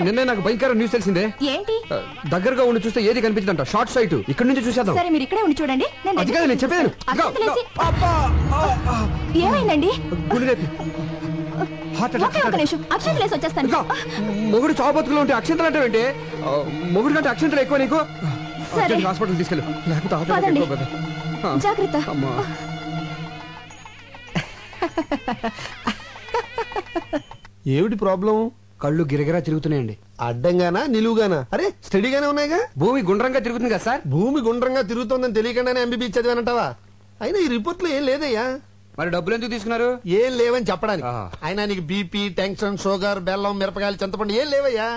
నిన్నే నాకు భయంకర న్యూస్ తెలిసిందే. ఏంటి? దగ్గరగా ఉండి చూస్తే ఏది కనిపించదంట. Short site. ఇక్కడ నుంచి చూసేద్దాం. సరే మీరు ఇక్కడే ఉండి చూడండి. అది కాదు నేను చెప్పాను. ఏమైందండి? అక్షంతలేసి వచ్చేస్తాను. మొగుడు చావు బతుకులో ఉంటే అక్షంతలు అంటే ఏంటి? మొగుడు కంటే అక్షంతలు ఎక్కువ నీకు. హాస్పిటల్ తీసుకెళ్ళు. లేకపోతే జాగ్రత్త. ఏమిటి ప్రాబ్లం? కళ్ళు గిరగిరా తిరుగుతున్నాయండి. అడ్డంగానా నిలువుగానా? అరే స్టడీగానే ఉన్నాయిగా. భూమి గుండ్రంగా తిరుగుతుంది కదా సార్. భూమి గుండ్రంగా తిరుగుతోందని తెలియకుండానే ఎంబీబీ చదివానంటావా? అయినా ఈ రిపోర్ట్ లో ఏం లేదయ్యా. మరి డబ్బులు ఎందుకు తీసుకున్నారు? ఏం లేవని చెప్పడానికి. అయినా నీకు బీపీ, టెన్షన్, షుగర్, బెల్లం, మిరపకాయలు, చింతపండు ఏం లేవయ్యా.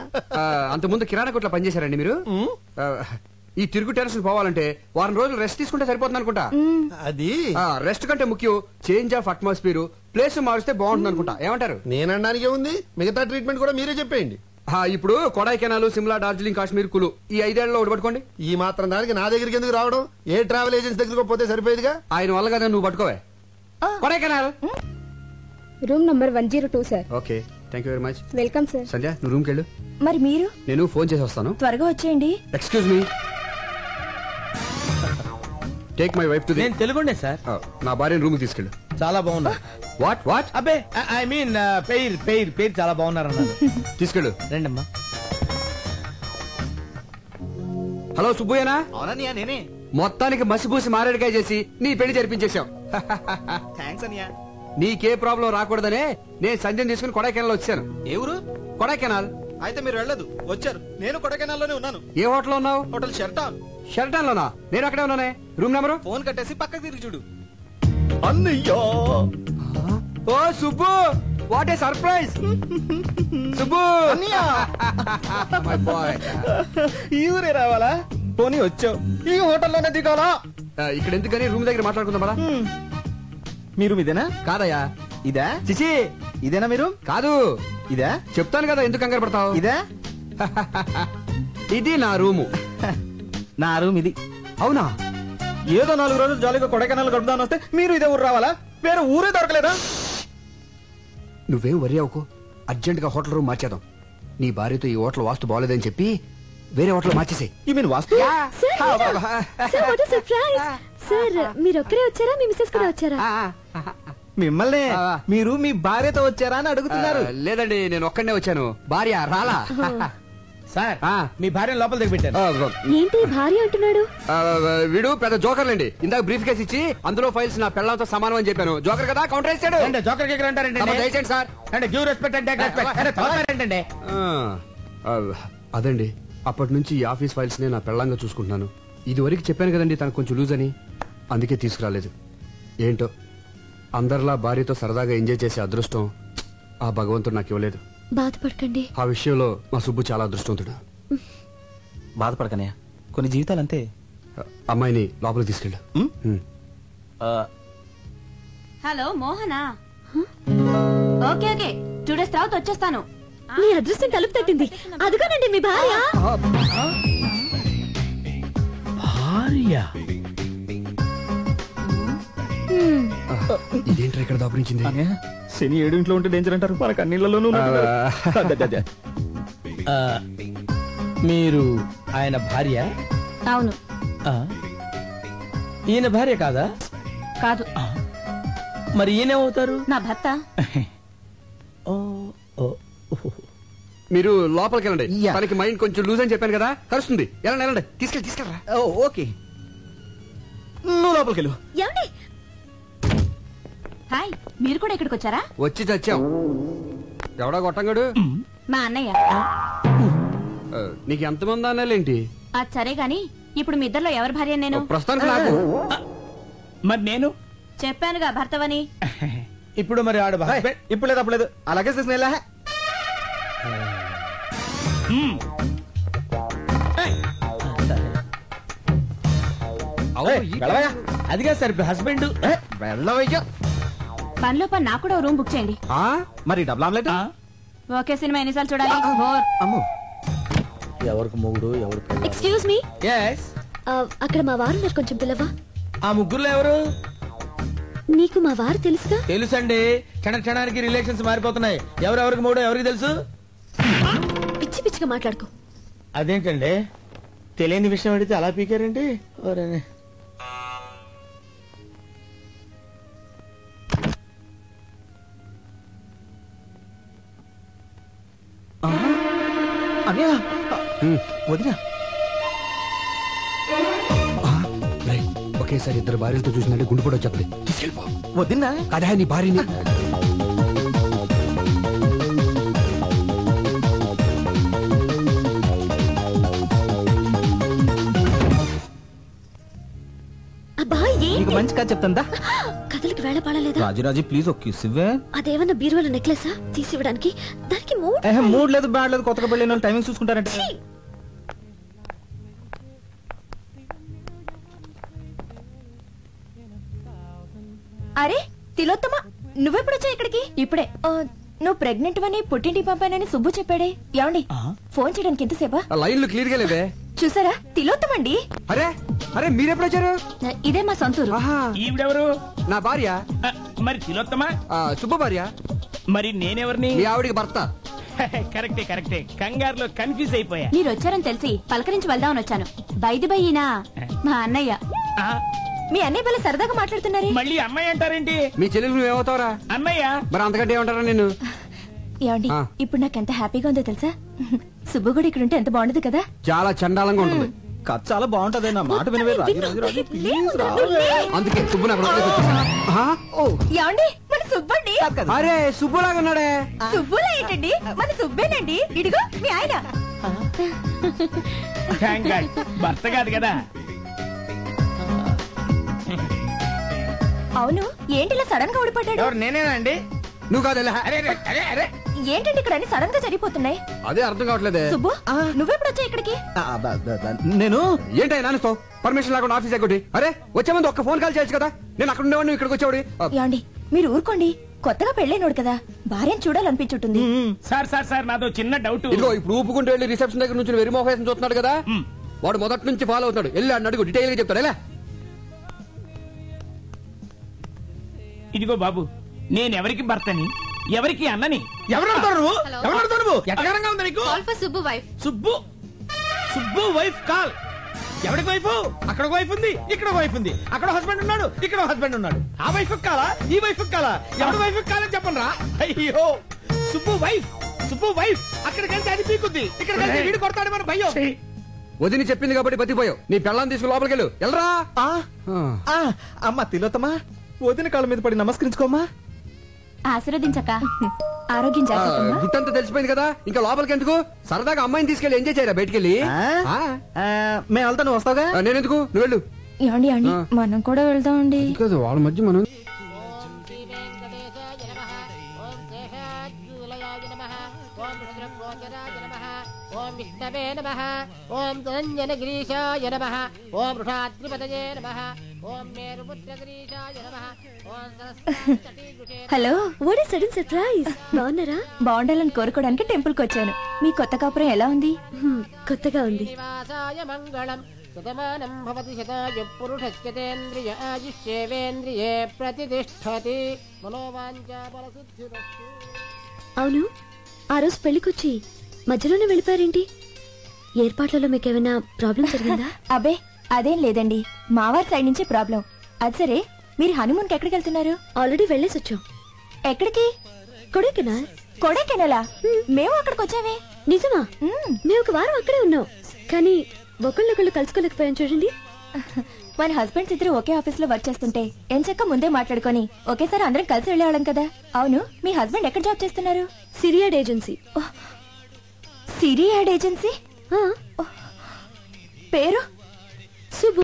అంతకుముందు కిరాణా కొట్లో పనిచేశారండి మీరు? ఈ తిరుగు టెన్షన్ పోవాలంటే వారం రోజులు రెస్ట్ తీసుకుంటే సరిపోతుంది అనుకుంటా. అది రెస్ట్ కంటే ముఖ్యం చేంజ్ ఆఫ్ అట్మాస్ఫియర్. ప్లేస్ మారిస్తే బాగుంటుంది అనుకుంటా. ఏమంటారు? నేనడానికి ఉంది. మిగతా ట్రీట్మెంట్ కూడా మీరే చెప్పేయండి. ఇప్పుడు కొడైకెనాల్, సిమ్లా, డార్జిలింగ్, కాశ్మీర్, కులు ఈ 5 ఏళ్లలో ఒకటి పట్టుకోండి. ఈ మాత్రం దానికి నా దగ్గరికి ఎందుకు రావడం? ఏ ట్రావెల్ ఏజెన్సీ దగ్గరకు పోతే సరిపోయేదిగా. ఆయన వల్ల కదా నువ్వు పట్టుకోవే. Kodaikanal room number 102 sir. Okay, thank you very much. Welcome sir. Sandhya నువ్వు రూమ్కి వెళ్ళు. మరి మీరు? నేను ఫోన్ చేసి వస్తాను. త్వరగా వచ్చేయండి. Excuse me. Take my wife to. నేను తెలుగుండే సార్. నా భార్యను రూమ్ తీసుకెళ్ళు. చాలా బాగున్నా. What what? అబ్బే ఐ మీన్ పేరు చాలా బాగున్నారు అన్నారు. తీసుకెళ్ళు. రండమ్మా. హలో సుబ్బయ్యనా? అవునన్నయ్య నేనే. మొత్తానికి మసిపూసి మారేడుకాయ చేసి నీ పెళ్లి జరిపించేశాం. థ్యాంక్స్ అన్నయ్య. నీకే ప్రాబ్లం రాకూడదనే నేను సంజయ్ తీసుకుని కొడైకెనాల్ వచ్చాను. ఏ ఊరు? కొడైకెనాల్. అయితే మీరు వెళ్ళదు, వచ్చారు. నేను కొడైకెనాల్ లోనే ఉన్నాను. ఏ హోటల్ లో ఉన్నావు? హోటల్ షెర్టాన్. షెర్టాన్ లోనా? నేను అక్కడే ఉన్నానే. Room number? ఫోన్ కట్టేసి పక్కకి తిరిగి చూడు. అన్నయ్యో. ఓ Subbu, what a surprise. Subbu my boy. ఈ ఊరే రావాలా? పోనీ వచ్చావు. ఈ హోటల్లోనే దిగాలా? ఇక్కడ ఎందుకని రూమ్ దగ్గర మాట్లాడుకుందాం పదా. మీరు ఇదేనా? కాదయ్యా. ఇదా? చిచి ఇదేనా మీరు? కాదు. ఇదా? చెప్తాను కదా, ఎందుకు కంగారు పడతావు. ఇదా? ఇది నా రూము. నా రూమ్ ఇది. అవునా? ఏదో 4 రోజులు జాలీగా కొడైకెనాల్ గడుపుదాని వస్తే మీరు ఇదే ఊరు రావాలా? వేరే ఊరే దొరకలేదా? నువ్వేం వరి అవ్వకు. అర్జెంట్ గా హోటల్ రూమ్ మార్చేద్దాం. నీ భార్యతో ఈ హోటల్ వాస్తు బాగోలేదని చెప్పి వేరే హోటల్ మార్చేసే. You mean vastu? సార్ మీరు ఒక్కరే వచ్చారా? మీ మిసెస్ కూడా వచ్చారా? మిమ్మల్ని. మీరు మీ భార్యతో వచ్చారా అని అడుగుతున్నారు. లేదండి, నేను ఒక్కడనే వచ్చాను. భార్య రాలా. సార్ మీ భార్య లోపల దిగబెట్టారు. ఏంటి భార్య అంటున్నాడు? వీడు పెద్ద జోకర్లండి. ఇందాక బ్రీఫ్ కేసు ఇచ్చి అందులో ఫైల్స్ నా పెళ్ళంతో సమానం అని చెప్పాను. జోకర్ కదా, కౌంటర్ వేసాడు. జోకర్ కేకర్ అంటారండి సార్. అంటే గివ్ రెస్పెక్ట్ అంటే ఏంటండి? అదండి, అప్పటి నుంచి ఈ ఆఫీస్ ఫైల్స్ నే నా పెళ్ళంగా చూసుకుంటున్నాను. ఇది వరకు చెప్పాను కదండి తనకు కొంచెం లూజ్ అని, అందుకే తీసుకురాలేదు. ఏంటో అందరిలా భార్యతో సరదాగా ఎంజాయ్ చేసే అదృష్టం ఆ భగవంతుడు నాకు ఇవ్వలేదు. బాధపడకండి. ఆ విషయంలో మా సుబ్బు చాలా అదృష్టవంతుడు. బాధపడకనే, కొన్ని జీవితాలు అంతే. అమ్మాయిని లోపలికి తీసుకెళ్ళు. Hello Mohana? Okay okay, 2 days తర్వాత వచ్చేస్తాను. మీ అదృష్టం తలుపు తట్టింది. అదుగోనండి మీ భార్య. ఇదేంటి ఇక్కడ దాపురించింది? శని 7 ఇంట్లో ఉంటే డేంజర్ అంటారు. మనకు అన్నిళ్లలోనూ. మీరు ఆయన భార్య? అవును. ఈయన భార్య కాదా? కాదు. మరి ఈయనేమవుతారు? నా భర్త. మీరు లోపలికి వెళ్ళండి. తనకి మైండ్ కొంచెం లూజ్ అని చెప్పాను కదా, కలుస్తుంది. వెళ్ళండి తీసుకెళ్ళరా. ఓకే, నువ్వు లోపలికి వెళ్ళు. హాయ్, మీరు కూడా ఇక్కడికి వచ్చారా? వచ్చి చచ్చాం. ఎవడా గొట్టంగాడు? మా అన్నయ్య. నీకు ఎంతమంది అన్నాలేంటి? అది సరే గాని ఇప్పుడు మీ ఇద్దరిలో ఎవరి భార్య? నేను. ప్రస్తుతానికి నాకు. మరి నేను చెప్పానుగా భర్తవని. ఇప్పుడు మరి ఆడు ఇప్పుడు లేదు అప్పుడు లేదు. అలాగే తీసుకునేలా. అదిగా సార్ హస్బెండ్. వెళ్ళవయ్యా. పనిలో పని నాకు కూడా రూమ్ బుక్ చేయండి. మరి డబుల్ ఆమ్లెట్. ఓకే, సినిమా ఎన్నిసార్లు చూడాలి? అమ్మో, ఎవరికి మొగుడు ఎవరు? Excuse me. అక్కడ మా వారు ఉన్నారు, కొంచెం పిల్లవా? ఆ ముగ్గురులో ఎవరు? నీకు మా వారు తెలుసుగా? తెలుసండి. క్షణానికి రిలేషన్స్ మారిపోతున్నాయి. ఎవరెవరికి మూడో ఎవరికి తెలుసు? పిచ్చిగా మాట్లాడుకో. అదేంటండి తెలియని విషయం అడిగితే అలా పీకారండి. ఓరేనే. అన్నయ్య వదినా ఒకేసారి ఇద్దరు భార్యలతో చూసినట్టు గుండు కూడా వచ్చేది. తీసుకెళ్ళిపో. వదినా అదే నీ భార్యని. అబ్బా ఏంటి? నీకు మంచి కథ చెప్తాందా? కథలకి వేళ పాడలేదా? రాజురాజు ప్లీజ్ ఒక కిస్ ఇవ్వే. అదేమన్నా బీరువాల నెక్లెసా తీసివ్వడానికి? దానికి మూడ్ లేదు బ్యాడ్ లేదు, కొత్తగా పెళ్ళిన వాళ్ళు టైమింగ్ చూసుకుంటారంటే. అరే తిలోత్తమ, నువ్వెప్పుడొచ్చా ఇక్కడికి? ఇప్పుడే. నువ్వు ప్రెగ్నెంట్ అని పుట్టింటి పంపానని సుబ్బు చెప్పాడే. ఏమండి ఫోన్ చేయడానికి ఎంతసేపా? లైన్లు క్లియర్ గా లేవే. చూసారా, తిలోత్తమండి. అరే అరే మీరెప్పుడొచ్చారు? ఇదే మా సొంతూరు. ఈవిడెవరు? నా భార్య. మరి తిలోత్తమా? సుబ్బ భార్య. మరి నేనెవరిని? మీ ఆవిడికి భర్త. కరెక్టే కరెక్టే, కంగారులో కన్ఫ్యూజ్ అయిపోయా. మీరు వచ్చారని తెలిసి పలకరించి వెళ్దామని వచ్చాను. బైది బయ్యినా మా అన్నయ్య. మీ అన్నయ్య వల్ల సరదాగా మాట్లాడుతున్నారే. మళ్ళీ అమ్మాయి అంటారేంటి? మీ చెల్లెలు నువ్వేమవుతావురా? అన్నయ్య. మరి అంతకంటే ఏమంటారా నేను? ఏమండి ఇప్పుడు నాకు ఎంత హ్యాపీగా ఉందో తెలుసా? సుబ్బు కూడా ఇక్కడ ఉంటే ఎంత బాగుండదు కదా. చాలా చండాలంగా ఉంటుంది. కథ చాలా బాగుంటది, నా మాట వినవే. రాజు ప్లీజ్ రా. అందుకే సుబ్బు నాకు ఏమండి మన సుబ్బండి. అరే సుబ్బులాగా ఉన్నాడే. సుబ్బులా ఏంటండి, మన సుబ్బేనండి. ఇదిగో మీ ఆయన. భర్త కాదు కదా. అవును, ఏంటి ఇలా సడన్ గా ఊడిపడ్డాడు? నేనేనండి. నువ్వు కాదు. ఏంటండి ఇక్కడ అన్ని సడన్ గా జరిగిపోతున్నాయి? అదే అర్థం కావట్లేదే. సుబ్బు నువ్వెప్పుడు వచ్చా ఇక్కడికి? నేను ఏంటో నాన్నతో పర్మిషన్ లేకుండా ఆఫీస్ ఎక్కడి. అరే వచ్చే ముందు ఒక్క ఫోన్ కాల్ చేయొచ్చు కదా. నేను అక్కడ ఉండేవాడిని, నువ్వు ఇక్కడికి వచ్చేవాడి. ఏమండి మీరు ఊరుకోండి, కొత్తగా పెళ్ళైనోడు కదా, భార్యను చూడాలనిపించుంటుంది. సార్ సార్ సార్ నాదో చిన్న డౌట్. ఇదిగో ఇప్పుడు ఊపుకుంటూ వెళ్ళి రిసెప్షన్ దగ్గర నుంచి వెరీ మోహేషన్ చూస్తున్నాడు కదా, వాడు మొదటి నుంచి ఫాలో అవుతాడు. వెళ్ళి అన్న అడుగు, డీటెయిల్ గా చెప్తాడు. ఎలా? ఇదిగో బాబు, నేనెవరికి భర్తని, ఎవరికి అన్నని? ఎవరు ఎట్టగారంగా ఉంది నీకు? Subbu wife. Subbu wife call. ఎవరికి వైఫ్? అక్కడ వైఫ్ ఉంది, ఇక్కడ వైఫ్ ఉంది. అక్కడ హస్బెండ్ ఉన్నాడు, ఇక్కడ హస్బెండ్ ఉన్నాడు. ఆ వైఫ్ కాలా, ఈ వైఫ్ కాలా? ఎవరి వైఫ్ కాలని చెప్పండి రా. అయ్యో సుబ్బు వైఫ్. అక్కడికి వెళ్తే అది పీకుద్ది, ఇక్కడ వెళ్తే వీడు కొడతాడు మన భయ్యో. వదిని చెప్పింది కాబట్టి బతిపోయావు. నీ పెళ్ళాన్ని తీసుకుని లోపలికి వెళ్ళు. వెళ్ళరా. అమ్మ తిలోత్తమా, వదిన కాళ్ళ మీద పడి నమస్కరించుకోమ్మా. ఆశీర్వదించక. ఆరోగ్యం జాగ్రత్త. గుట్టంతా తెలిసిపోయింది కదా, ఇంకా లోపలికి ఎందుకు? సరదాగా అమ్మాయిని తీసుకెళ్ళి ఎంజాయ్ చేయరా బయటికి వెళ్ళి. మేము వెళ్తా, నువ్వు వస్తావుగా. నేను ఎందుకు, నువ్వు వెళ్ళు. ఏమండి మనం కూడా వెళ్దామండి. కాదు వాళ్ళ మధ్య మనం. ఓం విష్ణవే నమః. ఓం ధనంజనగిరీశాయ నమః. ఓం వృషాద్రిపతయే నమః. ఓం మేరుపుత్రగిరీశాయ నమః. ఓం Saraswati. Hello, what is sudden surprise? బాగున్నారా? బాగుండాలని కోరుకోవడానికి టెంపుల్ కి వచ్చాను. మీ కొత్త కాపురం ఎలా ఉంది? కొత్తగా ఉంది. శ్రీనివాసాయ మంగళం. శతమానం భవతి శతాయు పురుషస్యతేంద్రియ ఆయుష్యేవేంద్రియే ప్రతిష్ఠతి. మనోవాంఛా బలసిద్ధిరస్తు. అవును, ఆ రోజు పెళ్లికొచ్చి మధ్యలోనే వెళ్ళిపోయారేంటి? ఏర్పాట్లలో మీకేమైనా ప్రాబ్లం జరిగిందా? అబే అదేం లేదండి, మావారి సైడ్ నుంచే ప్రాబ్లం. అది సరే, మీరు హనీమూన్ కి ఎక్కడికి వెళ్తున్నారు? ఆల్రెడీ వెళ్ళేసి వచ్చాం. ఎక్కడికి? కొడైకెనాల్. కొడైకెనాలా? మేము అక్కడికి వచ్చామే. నిజమా? మేము ఒక వారం అక్కడే ఉన్నాం, కానీ ఒకళ్ళొకళ్ళు కలుసుకోలేకపోయాం. చూడండి, మన హస్బెండ్స్ ఇద్దరు ఒకే ఆఫీస్ లో వర్క్ చేస్తుంటే ఎంచక్క ముందే మాట్లాడుకొని ఒకేసారి అందరం కలిసి వెళ్ళేవాళ్ళం కదా. అవును, మీ హస్బెండ్ ఎక్కడ జాబ్ చేస్తున్నారు? సిరియాడ్ ఏజెన్సీ. సిరియాడ్ ఏజెన్సీ? పేరు?